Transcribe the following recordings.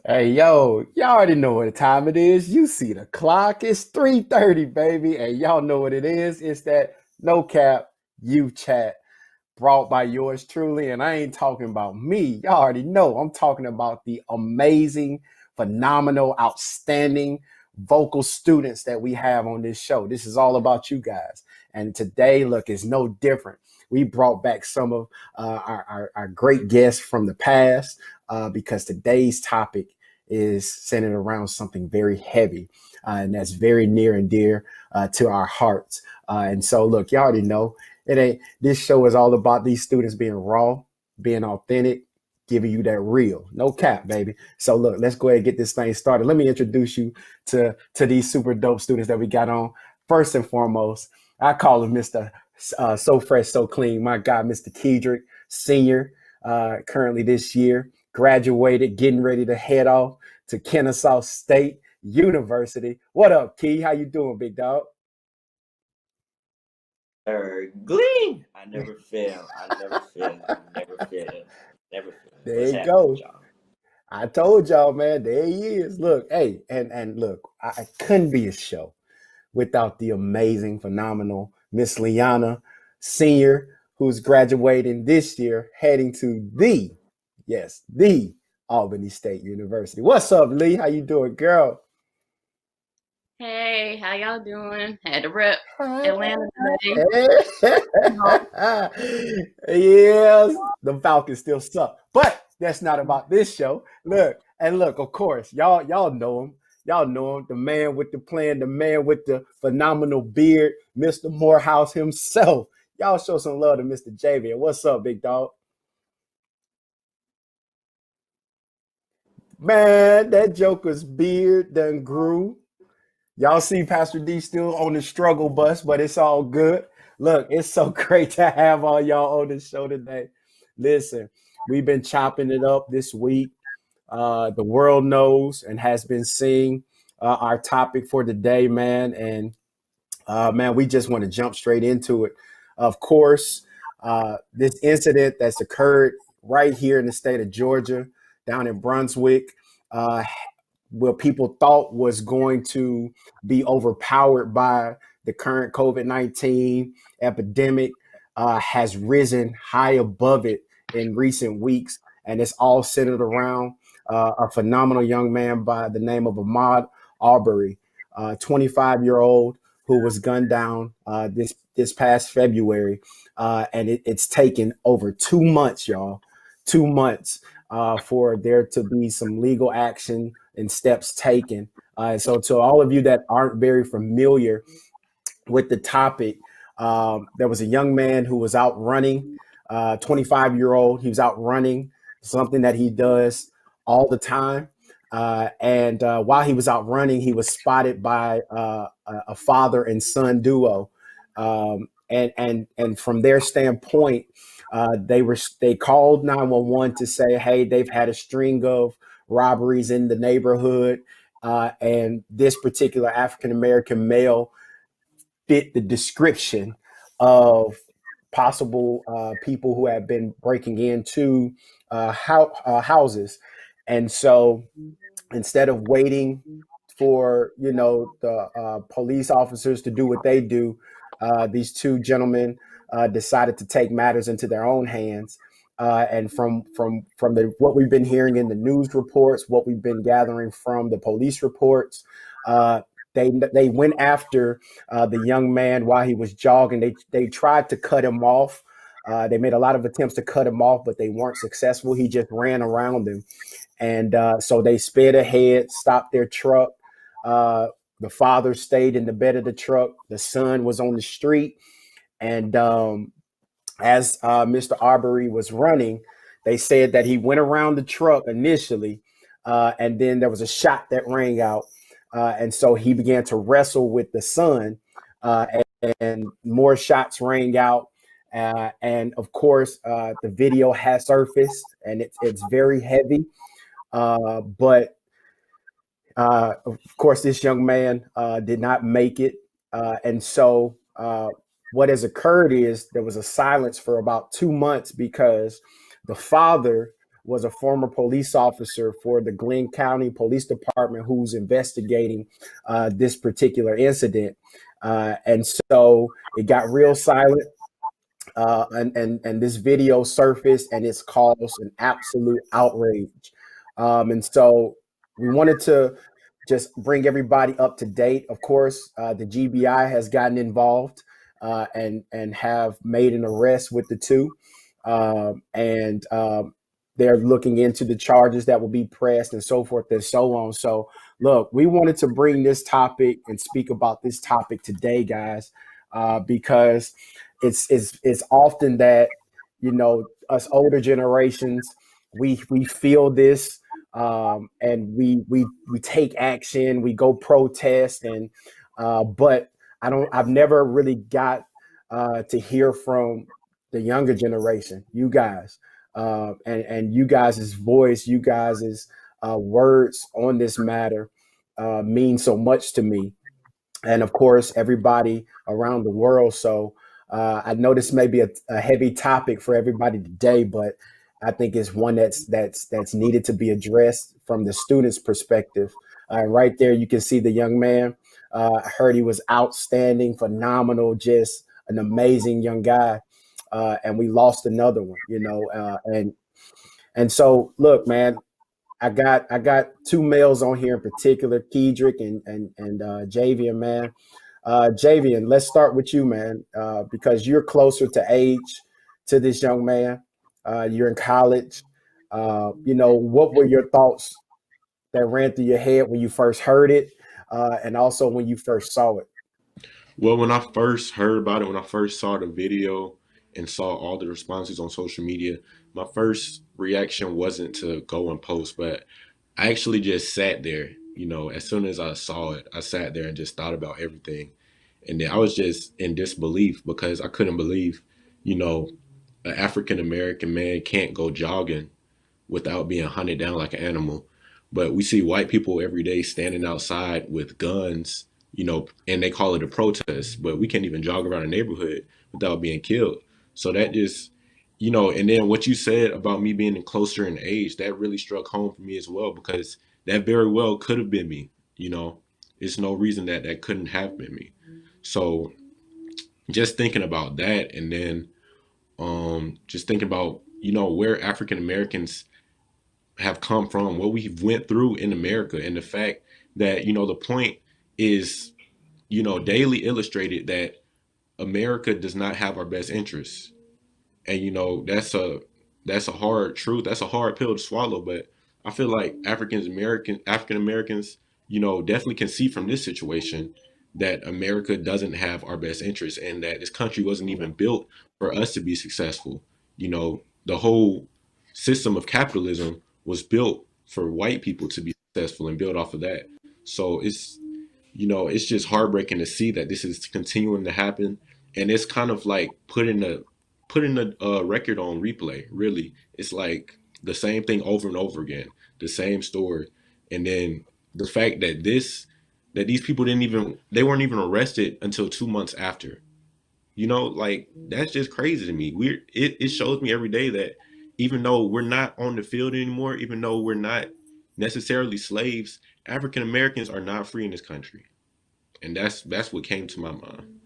Hey yo, y'all already know what time it is. You see the clock. It's 3:30, baby. And y'all know what it is. It's that no cap you chat brought by yours truly. And I ain't talking about me. Y'all already know. I'm talking about the amazing, phenomenal, outstanding vocal students that we have on this show. This is all about you guys. And today, look, is no different. We brought back some of our great guests from the past because today's topic is centered around something very heavy, and that's very near and dear to our hearts. And so, look, y'all already know it ain't. This show is all about these students being raw, being authentic, giving you that real, no cap, baby. So, look, let's go ahead and get this thing started. Let me introduce you to these super dope students that we got on. First and foremost, I call him Mister So Fresh, So Clean. My guy, Mr. Kedrick, senior, currently this year, graduated, getting ready to head off to Kennesaw State University. What up, Key? How you doing, big dog? Glee. I never fail. I never fail. I never fail. Never fail. There What's you happening with go. y'all? I told y'all, man. There he is. Look, hey, and look, I couldn't be a show without the amazing, phenomenal Miss Liana, senior, who's graduating this year, heading to the Albany State University. What's up, Lee? How you doing, girl? Hey, how y'all doing? Had to rep Atlanta today. Yes, the Falcons still suck, but that's not about this show. Look and look, of course, y'all know him. Y'all know him, the man with the plan, the man with the phenomenal beard, Mr. Morehouse himself. Y'all show some love to Mr. Javier. What's up, big dog? Man, that Joker's beard done grew. Y'all see Pastor D still on the struggle bus, but it's all good. Look, it's so great to have all y'all on the show today. Listen, we've been chopping it up this week. The world knows and has been seeing our topic for today, man. And man, we just want to jump straight into it. Of course, this incident that's occurred right here in the state of Georgia, down in Brunswick, uh, what people thought was going to be overpowered by the current COVID-19 epidemic has risen high above it in recent weeks. And it's all centered around a phenomenal young man by the name of Ahmaud Arbery, 25-year-old who was gunned down this past February. And it's taken over 2 months, y'all, 2 months for there to be some legal action and steps taken. So to all of you that aren't very familiar with the topic, there was a young man who was out running, 25-year-old. He was out running, something that he does all the time. And while he was out running, he was spotted by a father and son duo. And from their standpoint, they called 911 to say, hey, they've had a string of robberies in the neighborhood, and this particular African American male fit the description of possible people who have been breaking into houses. And so instead of waiting for the police officers to do what they do, these two gentlemen decided to take matters into their own hands. And from the what we've been hearing in the news reports, what we've been gathering from the police reports, uh, they went after the young man while he was jogging. They tried to cut him off. They made a lot of attempts to cut him off, but they weren't successful. He just ran around them, and so they sped ahead, stopped their truck. Uh, the father stayed in the bed of the truck. The son was on the street, and as Mr. Arbery was running, they said that he went around the truck initially, and then there was a shot that rang out. And so he began to wrestle with the son, uh, and more shots rang out. And of course, the video has surfaced, and it's very heavy. But of course, this young man did not make it. And so what has occurred is there was a silence for about 2 months because the father was a former police officer for the Glenn County Police Department who's investigating this particular incident. And so it got real silent. And this video surfaced, and it's caused an absolute outrage. And so we wanted to just bring everybody up to date. Of course, the GBI has gotten involved and have made an arrest with the two, and they're looking into the charges that will be pressed and so forth and so on. So, look, we wanted to bring this topic and speak about this topic today, guys, because it's often that, you know, us older generations, we feel this, and we take action, we go protest, and but I've never really got to hear from the younger generation, you guys, and you guys' voice, you guys' words on this matter mean so much to me, and of course everybody around the world. So I know this may be a heavy topic for everybody today, but I think it's one that's needed to be addressed from the student's perspective. Right there, you can see the young man. I heard he was outstanding, phenomenal, just an amazing young guy. And we lost another one, you know. And so, look, man, I got two males on here in particular, Kedrick and Javian, man. Javian, let's start with you, man, because you're closer to age to this young man. You're in college. You know, what were your thoughts that ran through your head when you first heard it, and also when you first saw it? Well, when I first heard about it, when I first saw the video and saw all the responses on social media, my first reaction wasn't to go and post, but I actually just sat there. You know, as soon as I saw it, I sat there and just thought about everything. And then I was just in disbelief because I couldn't believe, you know, an African American man can't go jogging without being hunted down like an animal. But we see white people every day standing outside with guns, you know, and they call it a protest, but we can't even jog around a neighborhood without being killed. So that just, you know, and then what you said about me being closer in age, that really struck home for me as well, because that very well could have been me, you know. It's no reason that that couldn't have been me. So just thinking about that, and then just thinking about, you know, where African Americans have come from, what we've went through in America, and the fact that, you know, the point is, you know, daily illustrated that America does not have our best interests. And you know, that's a hard truth. That's a hard pill to swallow. But I feel like African Americans, you know, definitely can see from this situation that America doesn't have our best interests, and that this country wasn't even built for us to be successful. You know, the whole system of capitalism was built for white people to be successful and build off of that. So it's, you know, it's just heartbreaking to see that this is continuing to happen, and it's kind of like putting the record on replay. Really, it's like the same thing over and over again, the same story, and then the fact that these people they weren't even arrested until 2 months after. You know, like that's just crazy to me. It shows me every day that even though we're not on the field anymore, even though we're not necessarily slaves, African Americans are not free in this country, and that's what came to my mind.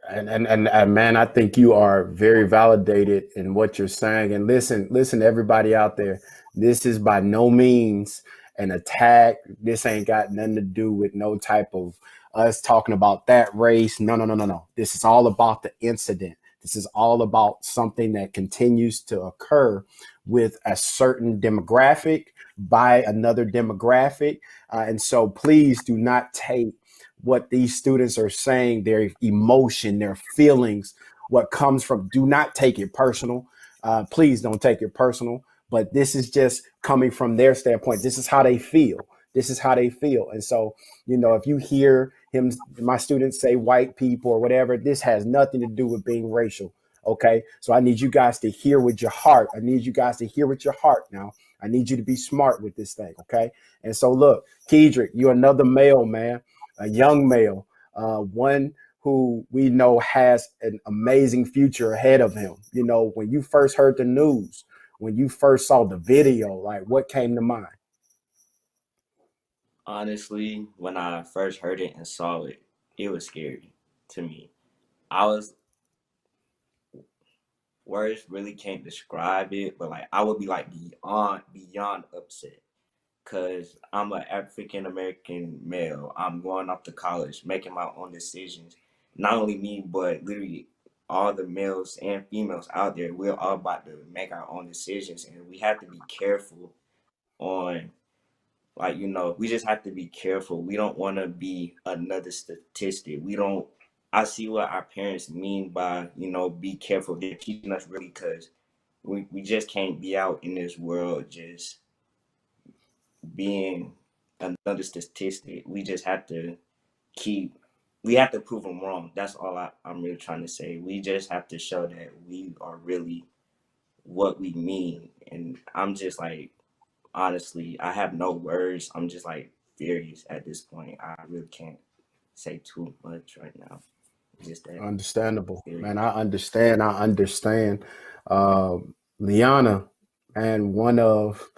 And man, I think you are very validated in what you're saying. And listen, everybody out there, this is by no means an attack. This ain't got nothing to do with no type of us talking about that race. No, no, no, no, no. This is all about the incident. This is all about something that continues to occur with a certain demographic by another demographic. And so please do not take what these students are saying, their emotion, their feelings, what comes from, do not take it personal. Please don't take it personal. But this is just coming from their standpoint. This is how they feel. This is how they feel. And so, you know, if you hear my students say white people or whatever, this has nothing to do with being racial. Okay. So I need you guys to hear with your heart. I need you guys to hear with your heart now. I need you to be smart with this thing. Okay. And so look, Kedrick, you're another male, man, a young male, one who we know has an amazing future ahead of him. You know, when you first heard the news, when you first saw the video? Like, what came to mind? Honestly, when I first heard it and saw it, it was scary to me. I was Words really can't describe it, but like I would be like beyond upset because I'm an African American male. I'm going off to college, making my own decisions. Not only me, but literally all the males and females out there. We're all about to make our own decisions, and we have to be careful on, like, we just have to be careful. We don't want to be another statistic. We don't. I see what our parents mean by, be careful. They're teaching us really because we just can't be out in this world just being another statistic. We just have to keep, we have to prove them wrong. That's all I'm really trying to say. We just have to show that we are really what we mean. And I'm just like, honestly, I have no words. I'm just like furious at this point. I really can't say too much right now. Just that Understandable, furious. man. I understand. Liana, and one of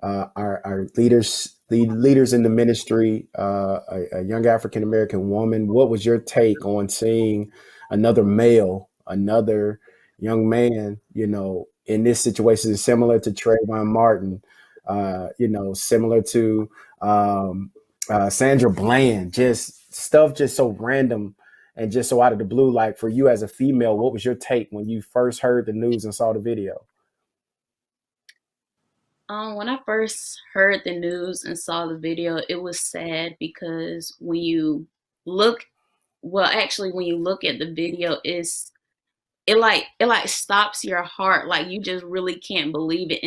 our leaders in the ministry, a young African American woman. What was your take on seeing another male, another young man, in this situation, similar to Trayvon Martin, similar to Sandra Bland, just stuff just so random and just so out of the blue. Like, for you as a female, what was your take when you first heard the news and saw the video? When I first heard the news and saw the video, it was sad because when you look, when you look at the video, it stops your heart. Like, you just really can't believe it.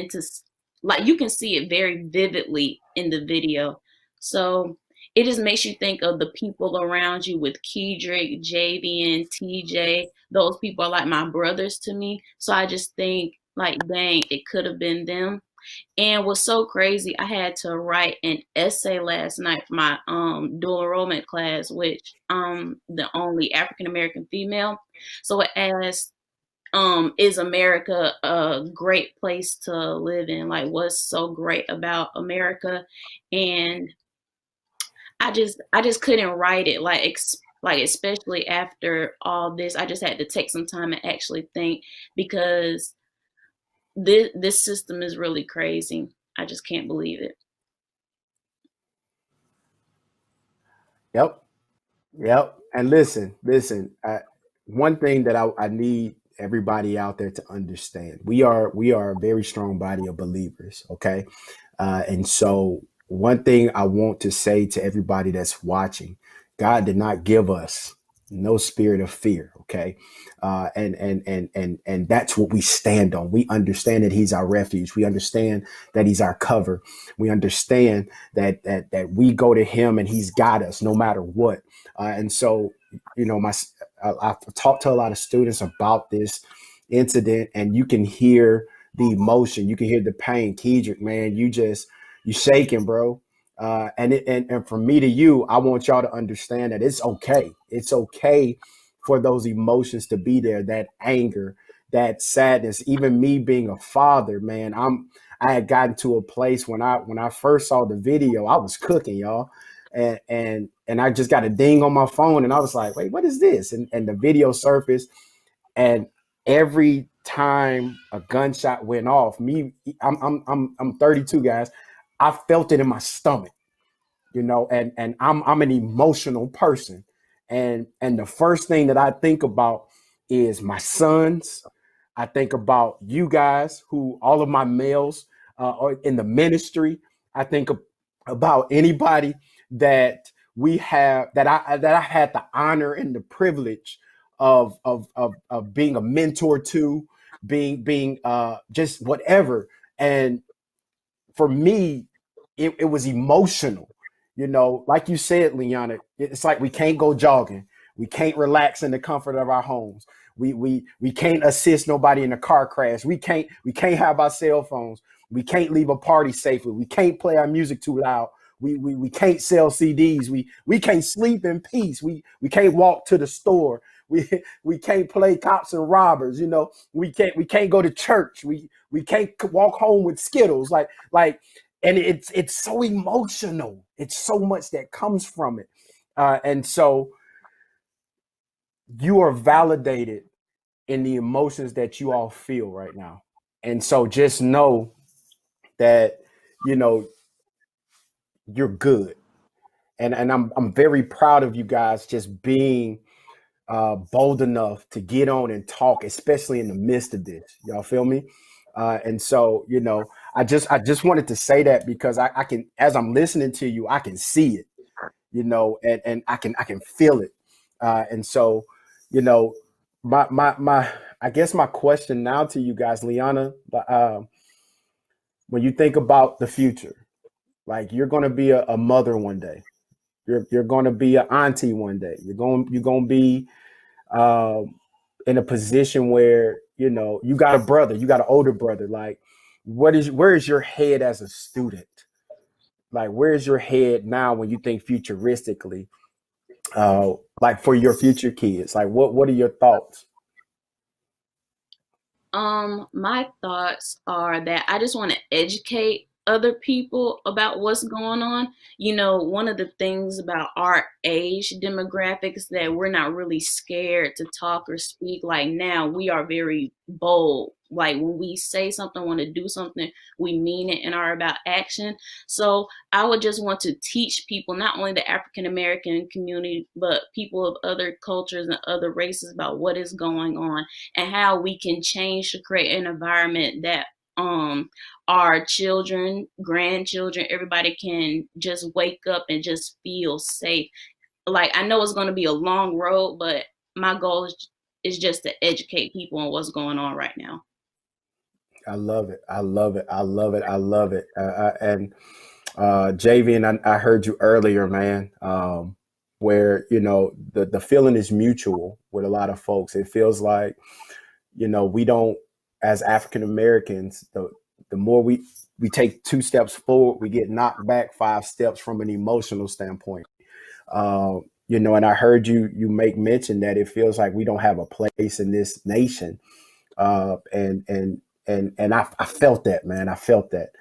Like, you can see it very vividly in the video. So it just makes you think of the people around you with Kedrick, Javian, TJ. Those people are like my brothers to me. So I just think, like, dang, it could have been them. And what's so crazy, I had to write an essay last night for my dual enrollment class, which the only African American female. So it asked, is America a great place to live in? Like, what's so great about America? And I just couldn't write it, like especially after all this. I just had to take some time and actually think, because this system is really crazy. I just can't believe it. Yep. And listen. One thing that I need everybody out there to understand: we are a very strong body of believers. Okay, and so one thing I want to say to everybody that's watching: God did not give us no spirit of fear. Okay, and that's what we stand on. We understand that He's our refuge. We understand that He's our cover. We understand that we go to Him and He's got us no matter what. And so, I've talked to a lot of students about this incident, and you can hear the emotion, you can hear the pain. Kedrick, man, you shaking, bro. And from me to you, I want y'all to understand that it's okay. It's okay for those emotions to be there, that anger, that sadness. Even me being a father, man, I had gotten to a place when I first saw the video, I was cooking, y'all. And I just got a ding on my phone, and I was like, wait, what is this? And the video surfaced, and every time a gunshot went off, I'm 32, guys. I felt it in my stomach, and I'm an emotional person. And the first thing that I think about is my sons. I think about you guys, who all of my males are in the ministry. I think about anybody that we have, that I've had the honor and the privilege of being a mentor to, being just whatever. And for me, it was emotional. Like you said, Liana, it's like we can't go jogging. We can't relax in the comfort of our homes. We can't assist nobody in a car crash. We can't have our cell phones. We can't leave a party safely. We can't play our music too loud. We can't sell CDs. We can't sleep in peace. We can't walk to the store. we can't play cops and robbers. You know, we can't go to church. We can't walk home with Skittles. And it's so emotional. It's so much that comes from it, and so you are validated in the emotions that you all feel right now. And so just know that, you know, you're good. And I'm very proud of you guys just being bold enough to get on and talk, especially in the midst of this. Y'all feel me? And so, you know, I just wanted to say that because I can, as I'm listening to you, I can see it, you know, and I can feel it. And so, you know, my I guess my question now to you guys, Liana, when you think about the future, like you're going to be a mother one day, you're going to be an auntie one day, you're going to be um, in a position where you know you got a brother, you got an older brother. Like, where is your head as a student? Like, where's your head now when you think futuristically? Like for your future kids, like what are your thoughts? My thoughts are that I just want to educate other people about what's going on. You know, one of the things about our age demographics that we're not really scared to talk or speak. Like now, we are very bold. Like when we say something, want to do something, we mean it and are about action. So I would just want to teach people, not only the African American community, but people of other cultures and other races about what is going on and how we can change to create an environment that our children, grandchildren, everybody can just wake up and just feel safe. Like I know it's going to be a long road, but my goal is just to educate people on what's going on right now. I love it. I love it. I love it. I love it. And Javian, I heard you earlier, man, where you know the feeling is mutual with a lot of folks. It feels like you know we don't, as African Americans, the more we take two steps forward, we get knocked back five steps from an emotional standpoint. You know, and I heard you make mention that it feels like we don't have a place in this nation, and I felt that, man. I felt that,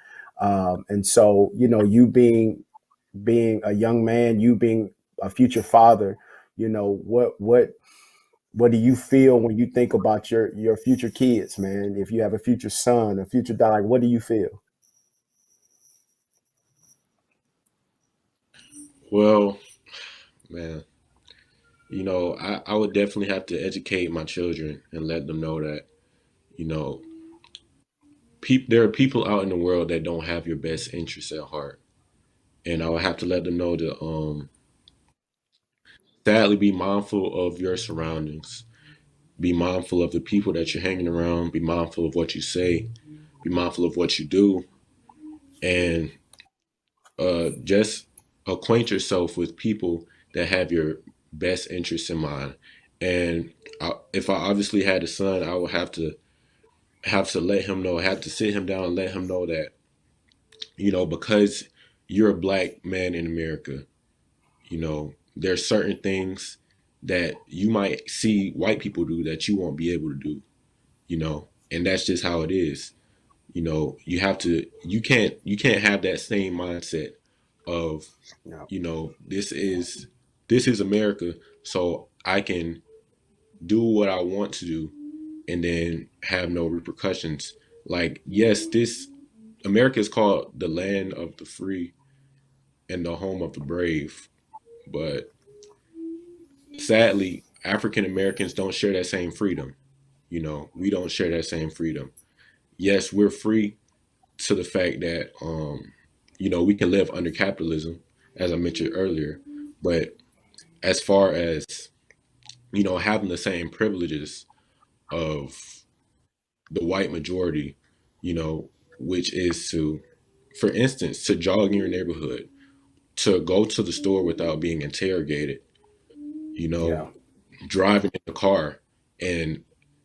and so you know, you being a young man, you being a future father, you know, what do you feel when you think about your future kids, man? If you have a future son, a future daughter, like, what do you feel? Well, man, I would definitely have to educate my children and let them know that, you know, there are people out in the world that don't have your best interests at heart. And I would have to let them know to sadly be mindful of your surroundings. Be mindful of the people that you're hanging around. Be mindful of what you say. Be mindful of what you do. And just acquaint yourself with people that have your best interests in mind. And if I obviously had a son, I would have to let him know, have to sit him down and let him know that, because you're a black man in America, there's certain things that you might see white people do that you won't be able to do, and that's just how it is. You can't have that same mindset of, Yeah. this is America, so I can do what I want to do and then have no repercussions. Like, yes, this America is called the land of the free and the home of the brave, but sadly, African Americans don't share that same freedom. We don't share that same freedom. Yes, we're free to the fact that we can live under capitalism, as I mentioned earlier, but as far as having the same privileges of the white majority, which is to, for instance, to jog in your neighborhood, to go to the store without being interrogated, you know, Yeah. driving in the car, and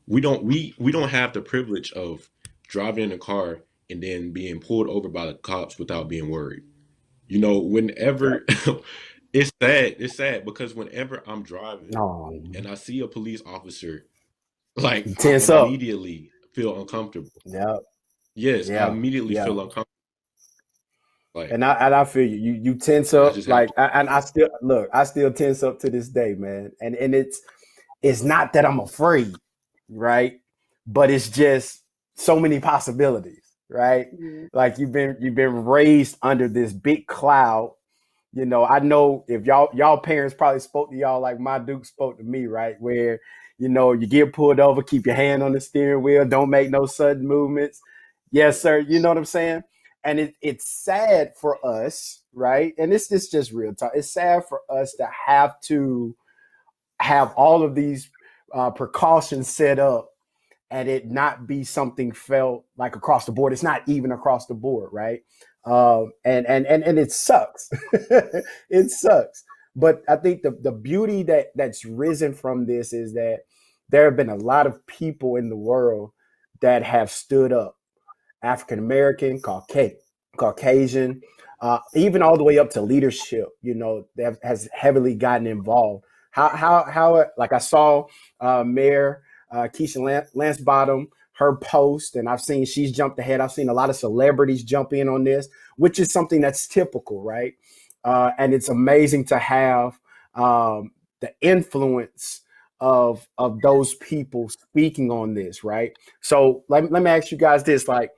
we don't have the privilege of driving in a car and then being pulled over by the cops without being worried. Right. Whenever It's sad. It's sad because whenever I'm driving No, and I see a police officer, like you I tense up. immediately feel uncomfortable. Yeah, Yes, I yeah, immediately yeah. feel uncomfortable. Like And I feel you. You tense I up just have like, to. and I still look. I still tense up to this day, man. And it's not that I'm afraid, right? But it's just so many possibilities, right? Yeah. Like you've been raised under this big cloud. I know if y'all parents probably spoke to y'all like my Duke spoke to me, right? Where you get pulled over, keep your hand on the steering wheel, don't make no sudden movements. Yes, sir. You know what I'm saying? And it's sad for us, right? And this just real talk. It's sad for us to have all of these precautions set up and it not be something felt like across the board. It's not even across the board, right? And it sucks. It sucks. But I think the beauty that's risen from this is that there have been a lot of people in the world that have stood up. African American, Caucasian, even all the way up to leadership. That has heavily gotten involved. How like I saw Mayor Keisha Lance Bottom, her post, and I've seen she's jumped ahead. I've seen a lot of celebrities jump in on this, which is something that's typical, right? And it's amazing to have the influence of those people speaking on this, right? So let me ask you guys this: like,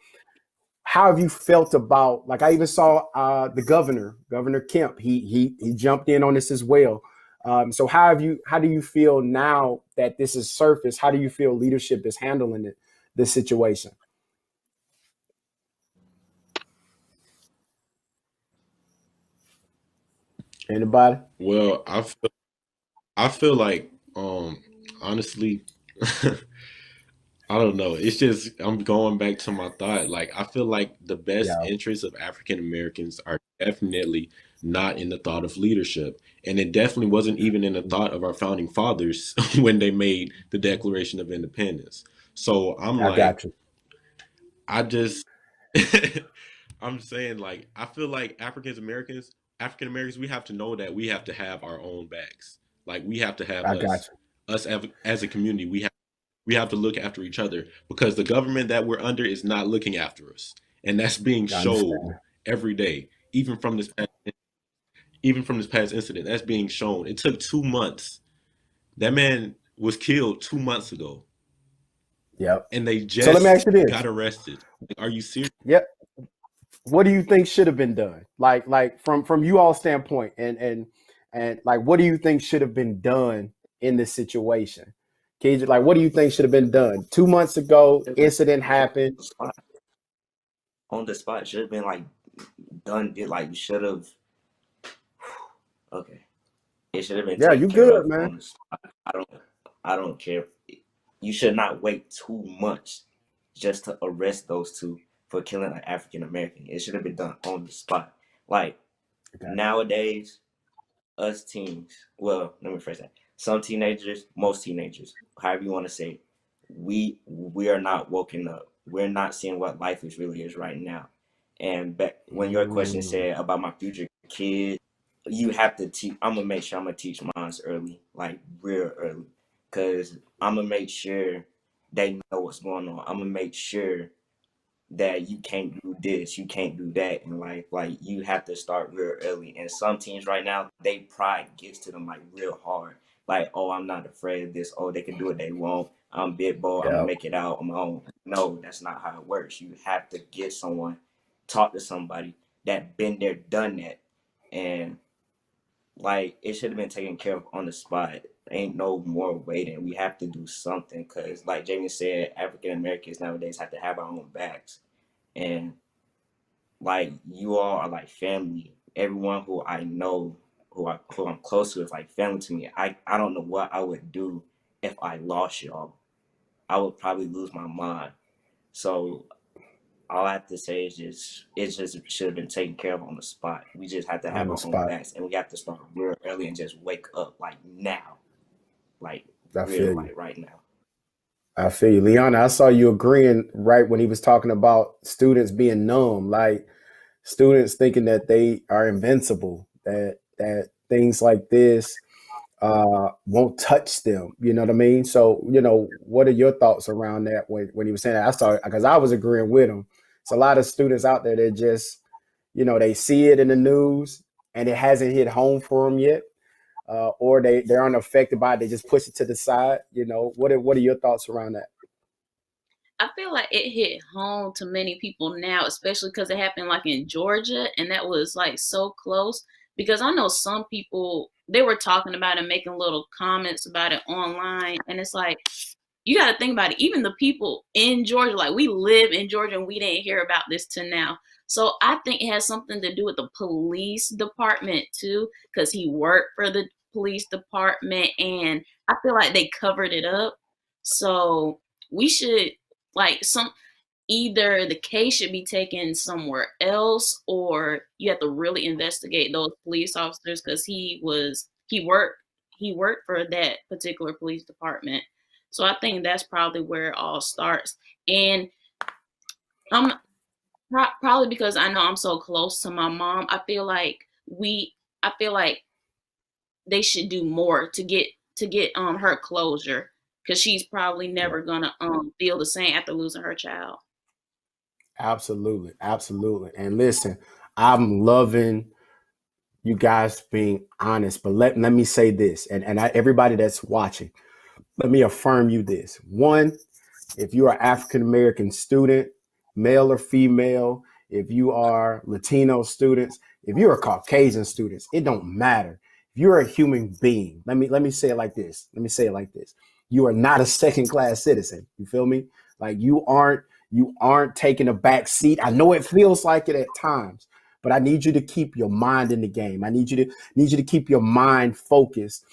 how have you felt about, like, I even saw the Governor Kemp, he jumped in on this as well. So how do you feel now that this is surfaced? How do you feel leadership is handling this situation? Anybody? Well, I feel like honestly, I don't know. It's just I'm going back to my thought. Like I feel like the best Yeah, interests of African Americans are definitely not in the thought of leadership. And it definitely wasn't even in the thought of our founding fathers when they made the Declaration of Independence. So I'm I like, got you. I just I'm saying like I feel like African Americans, we have to know that we have to have our own backs. Like we have to have I got us as a community. We have to look after each other because the government that we're under is not looking after us, and that's being you. I showed understand. every day. Even from this past incident, that's being shown. It took 2 months. That man was killed 2 months ago, Yep. and they So let me just ask you this. got arrested. Like, are you serious? Yep. What do you think should have been done? Like from you all standpoint, and like, what do you think should have been done in this situation? KJ, like, what do you think should have been done? 2 months ago, incident happened. On the spot should have been like done. Did like you should have. Okay, it should have been Yeah, taken you care good, of man. on the spot. I don't care. You should not wait 2 months just to arrest those two for killing an African American. It should have been done on the spot. Like Okay. nowadays, us teens, well, let me phrase that. Some teenagers, most teenagers, however you want to say, we are not woken up. We're not seeing what life is really is right now. And back when your question Mm, said about my future kids, you have to teach. I'm gonna make sure I'm gonna teach mine early, like real early, cause I'm gonna make sure they know what's going on. I'm gonna make sure that you can't do this, you can't do that in life. Like you have to start real early. And some teams right now, they pride gets to them like real hard. Like, oh, I'm not afraid of this. Oh, they can do what they want. I'm big boy. I'm gonna yeah, make it out on my own. No, that's not how it works. You have to get someone, talk to somebody that been there, done that, and like it should have been taken care of on the spot. Ain't no more waiting. We have to do something because, like Jamie said, African Americans nowadays have to have our own backs. And like you all are like family. Everyone who I know, who I'm close to, is like family to me. I don't know what I would do if I lost y'all. I would probably lose my mind. So all I have to say is just should have been taken care of on the spot. We just have to on have the our own spot. backs, and we have to start real early and just wake up like now, like I real feel you. like right now. I feel you, Liana. I saw you agreeing right when he was talking about students being numb, like students thinking that they are invincible, that things like this won't touch them. You know what I mean? So, what are your thoughts around that when he was saying that? I saw because I was agreeing with him. It's a lot of students out there that just, they see it in the news and it hasn't hit home for them yet, or they're unaffected by it. They just push it to the side. What are your thoughts around that? I feel like it hit home to many people now, especially because it happened like in Georgia, and that was like so close. Because I know some people, they were talking about it, making little comments about it online, and it's like, you got to think about it. Even the people in Georgia, like we live in Georgia and we didn't hear about this till now. So I think it has something to do with the police department too, because he worked for the police department and I feel like they covered it up. So we should like either the case should be taken somewhere else or you have to really investigate those police officers because he worked for that particular police department. So I think that's probably where it all starts. And I'm probably because I know I'm so close to my mom, I feel like they should do more to get her closure because she's probably Yeah. never gonna feel the same after losing her child. Absolutely, absolutely. And listen, I'm loving you guys being honest, but let me say this, everybody that's watching, let me affirm you this. One, if you are African American student, male or female, if you are Latino students, if you are Caucasian students, it don't matter. If you're a human being, let me say it like this. Let me say it like this. You are not a second class citizen. You feel me? Like you aren't taking a back seat. I know it feels like it at times, but I need you to keep your mind in the game. I need you to keep your mind focused,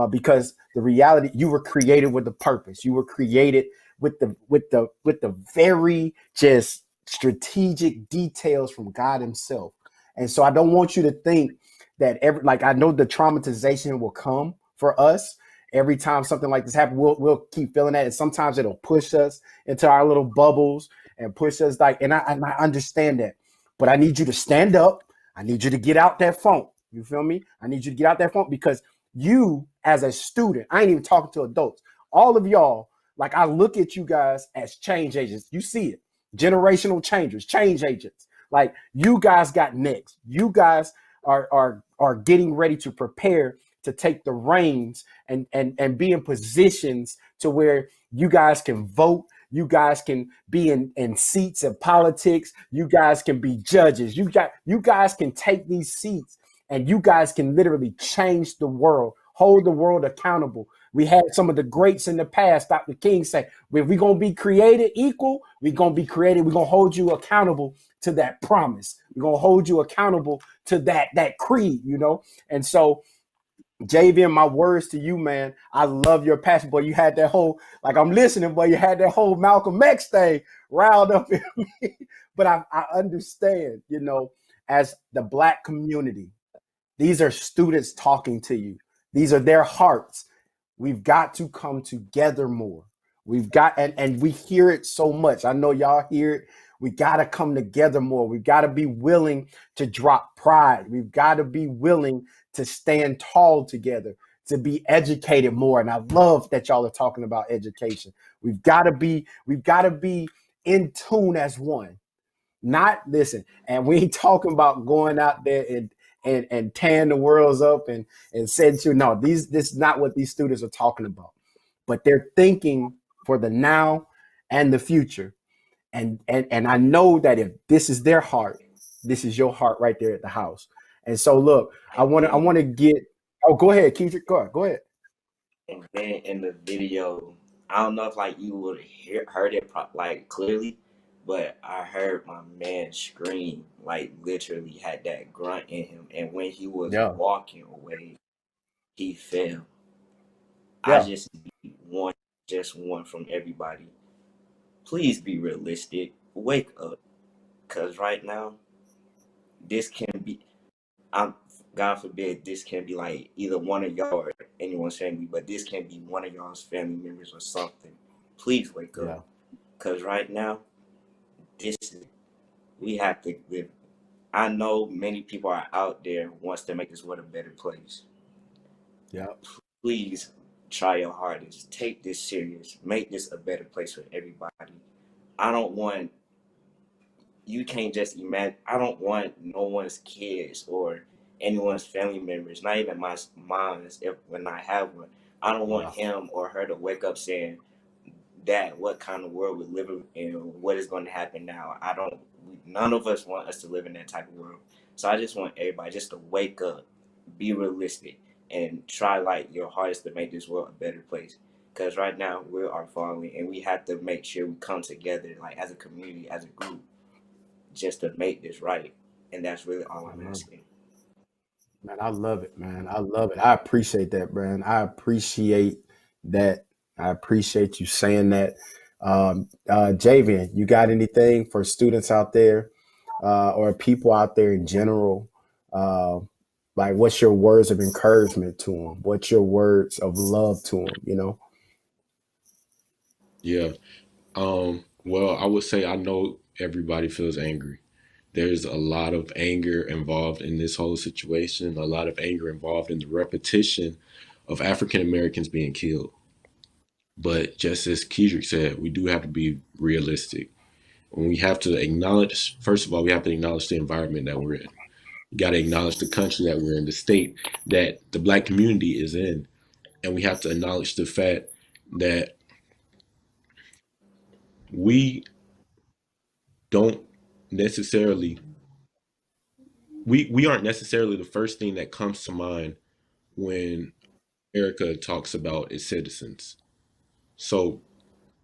because the reality, you were created with a purpose. You were created with the very just strategic details from God Himself. And so I don't want you to think that I know the traumatization will come for us every time something like this happens. We'll keep feeling that, and sometimes it'll push us into our little bubbles and push us and I understand that, but I need you to stand up. I need you to get out that phone. You feel me? I need you to get out that phone because you, as a student, I ain't even talking to adults. All of y'all, like I look at you guys as change agents. You see it, generational changers, change agents. Like you guys got next. You guys are getting ready to prepare to take the reins and be in positions to where you guys can vote. You guys can be in seats of politics. You guys can be judges. You guys can take these seats and you guys can literally change the world, hold the world accountable. We had some of the greats in the past, Dr. King, say, if we're going to be created equal, we're going to be created. We're going to hold you accountable to that promise. We're going to hold you accountable to that creed, And so, JV, my words to you, man. I love your passion, boy. You had that whole, like I'm listening, but you had that whole Malcolm X thing riled up in me. But I understand, as the Black community, these are students talking to you. These are their hearts. We've got to come together more. We've got, and we hear it so much. I know y'all hear it. We got to come together more. We've got to be willing to drop pride. We've got to be willing to stand tall together, to be educated more. And I love that y'all are talking about education. We've got to be in tune as one. Not listen, and we ain't talking about going out there and tearing the worlds up and saying to no, this is not what these students are talking about. But they're thinking for the now and the future. And I know that if this is their heart, this is your heart right there at the house. And so look, I want to get. Oh, go ahead, Keith. Go ahead. And then in the video, I don't know if like you would heard it like clearly, but I heard my man scream, like literally had that grunt in him. And when he was Yeah, walking away, he fell. I yeah, just need just one from everybody. Please be realistic. Wake up, cause right now this can be. I'm God forbid this can be like either one of y'all or anyone's family, but this can be one of y'all's family members or something. Please wake up, yeah, cause right now this we have to live I know many people are out there wants to make this world a better place. Yep. Please try your hardest. Take this serious. Make this a better place for everybody. I don't want you can't just imagine. I don't want no one's kids or anyone's family members, not even my mom's, if when I have one. I don't want Yeah. him or her to wake up saying, "Dad, what kind of world we live in? What is going to happen now?" I don't. None of us want us to live in that type of world. So I just want everybody just to wake up, be realistic, and try like your hardest to make this world a better place. Because right now we are falling, and we have to make sure we come together, like as a community, as a group, just to make this right. And that's really all I I'm love it. asking. Man, I love it, man. I love it. I appreciate that, man. I appreciate that. I appreciate you saying that. Javian, you got anything for students out there or people out there in general? Uh, like, what's your words of encouragement to them? What's your words of love to them? You know? Yeah. Well, I would say I know everybody feels angry. There's a lot of anger involved in this whole situation, a lot of anger involved in the repetition of African Americans being killed. But just as Kedrick said, we do have to be realistic. And we have to acknowledge, first of all, we have to acknowledge the environment that we're in. We got to acknowledge the country that we're in, the state that the black community is in. And we have to acknowledge the fact that we don't necessarily, we aren't necessarily the first thing that comes to mind when America talks about its citizens. So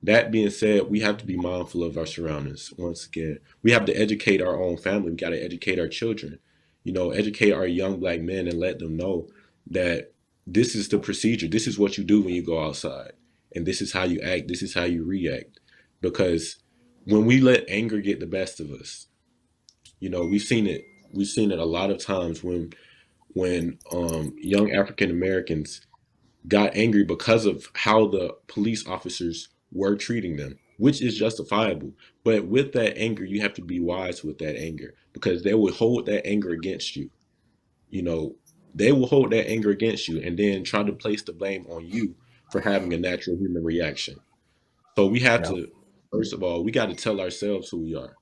that being said, we have to be mindful of our surroundings. Once again, we have to educate our own family. We got to educate our children, educate our young black men and let them know that this is the procedure. This is what you do when you go outside. And this is how you act. This is how you react. Because when we let anger get the best of us, we've seen it. We've seen it a lot of times when young African Americans got angry because of how the police officers were treating them, which is justifiable. But with that anger, you have to be wise with that anger because they will hold that anger against you. You know, they will hold that anger against you and then try to place the blame on you for having a natural human reaction. So we have Yeah. to, first of all, we got to tell ourselves who we are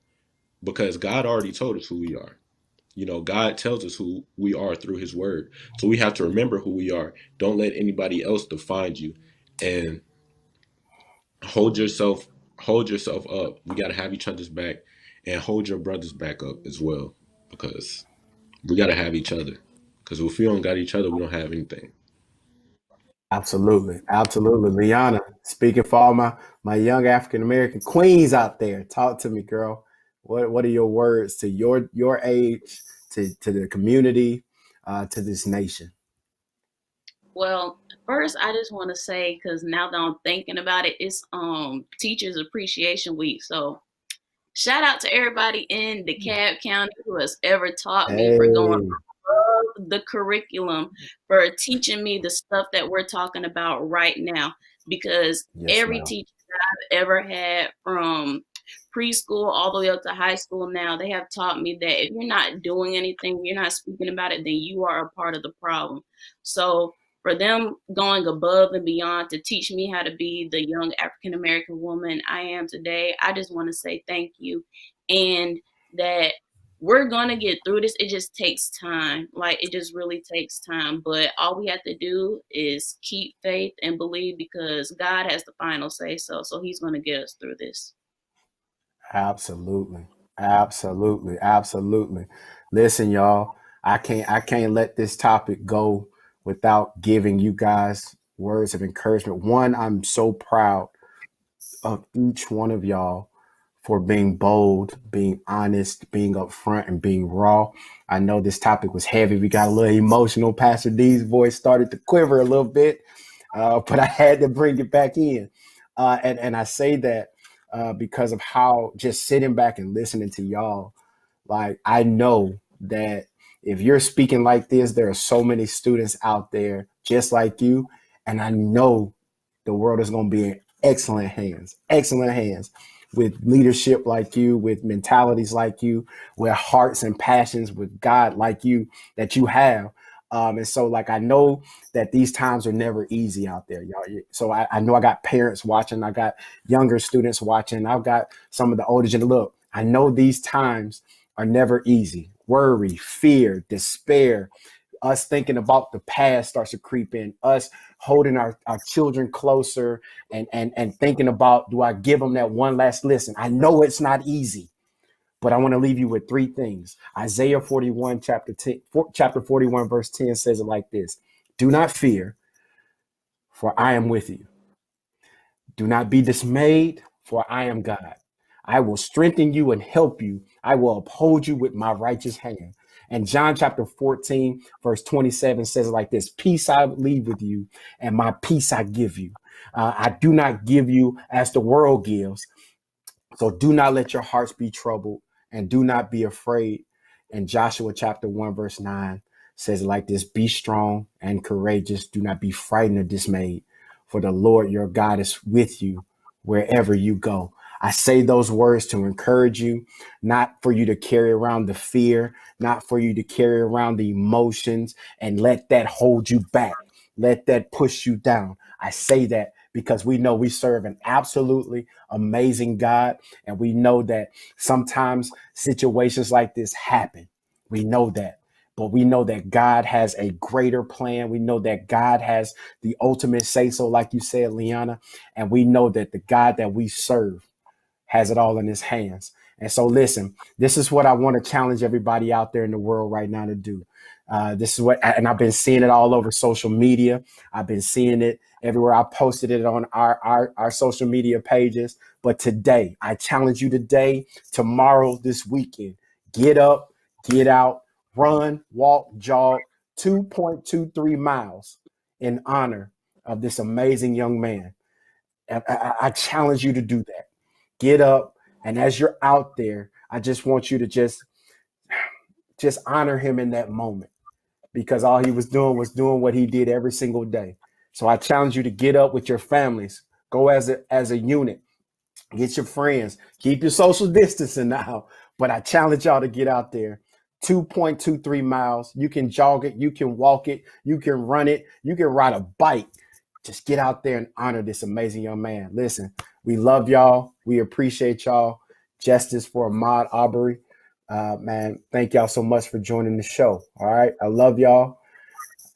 because God already told us who we are. God tells us who we are through his word. So we have to remember who we are. Don't let anybody else define you and hold yourself hold yourself up. We got to have each other's back and hold your brothers back up as well because we got to have each other. Because if we don't got each other, we don't have anything. Absolutely. Absolutely. Liana, speaking for all my young African American queens out there, talk to me, girl. What are your words to your age, to the community, to this nation? Well, first I just want to say, because now that I'm thinking about it, it's Teachers Appreciation Week. So shout out to everybody in DeKalb County who has ever taught me for going Hey, above the curriculum, for teaching me the stuff that we're talking about right now. Because yes, every ma'am. teacher that I've ever had from preschool all the way up to high school now, they have taught me that if you're not doing anything, you're not speaking about it, then you are a part of the problem. So for them going above and beyond to teach me how to be the young African American woman I am today, I just want to say thank you. And that we're going to get through this. It just takes time. Like, it just really takes time. But all we have to do is keep faith and believe because God has the final say so. So he's going to get us through this. Absolutely. Absolutely. Absolutely. Listen, y'all, I can't let this topic go without giving you guys words of encouragement. One, I'm so proud of each one of y'all for being bold, being honest, being upfront, and being raw. I know this topic was heavy. We got a little emotional. Pastor D's voice started to quiver a little bit, but I had to bring it back in. And I say that because of how just sitting back and listening to y'all, like I know that if you're speaking like this, there are so many students out there just like you. And I know the world is going to be in excellent hands, excellent hands with leadership like you, with mentalities like you, with hearts and passions with God like you that you have. And so, like, I know that these times are never easy out there, y'all. So I know I got parents watching, I got younger students watching, I've got some of the older gen. Look, I know these times are never easy. Worry, fear, despair, us thinking about the past starts to creep in, us holding our children closer and thinking about, do I give them that one last listen? I know it's not easy, but I want to leave you with three things. Isaiah 41, chapter 41, verse 10 says it like this: do not fear, for I am with you. Do not be dismayed, for I am God. I will strengthen you and help you. I will uphold you with my righteous hand. And John chapter 14, verse 27 says it like this: peace I leave with you, and my peace I give you. I do not give you as the world gives. So do not let your hearts be troubled, and do not be afraid. And Joshua chapter 1, verse 9 says it like this: be strong and courageous. Do not be frightened or dismayed, for the Lord your God is with you wherever you go. I say those words to encourage you, not for you to carry around the fear, not for you to carry around the emotions and let that hold you back, let that push you down. I say that because we know we serve an absolutely amazing God. And we know that sometimes situations like this happen. We know that. But we know that God has a greater plan. We know that God has the ultimate say so, like you said, Liana. And we know that the God that we serve has it all in his hands. And so, listen, this is what I want to challenge everybody out there in the world right now to do. This is what, and I've been seeing it all over social media. I've been seeing it everywhere. I posted it on our social media pages. But today, I challenge you today, tomorrow, this weekend, get up, get out, run, walk, jog 2.23 miles in honor of this amazing young man. I challenge you to do that. Get up, and as you're out there, I just want you to just honor him in that moment, because all he was doing what he did every single day. So I challenge you to get up with your families, go as a unit, get your friends, keep your social distancing now, but I challenge y'all to get out there. 2.23 miles. You can jog it, you can walk it, you can run it, you can ride a bike. Just get out there and honor this amazing young man. Listen, we love y'all. We appreciate y'all. Justice for Ahmaud Arbery. Man, thank y'all so much for joining the show. All right. I love y'all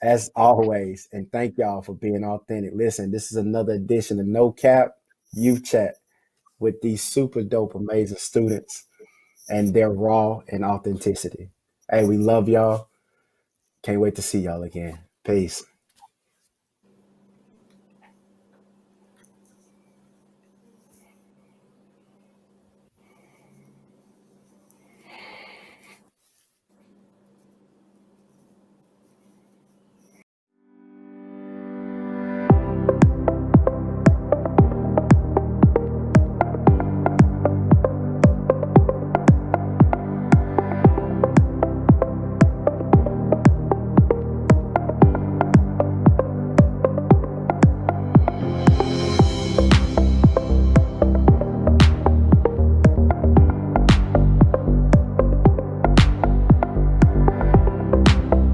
as always. And thank y'all for being authentic. Listen, this is another edition of No Cap Youth Chat with these super dope, amazing students and their raw and authenticity. Hey, we love y'all. Can't wait to see y'all again. Peace.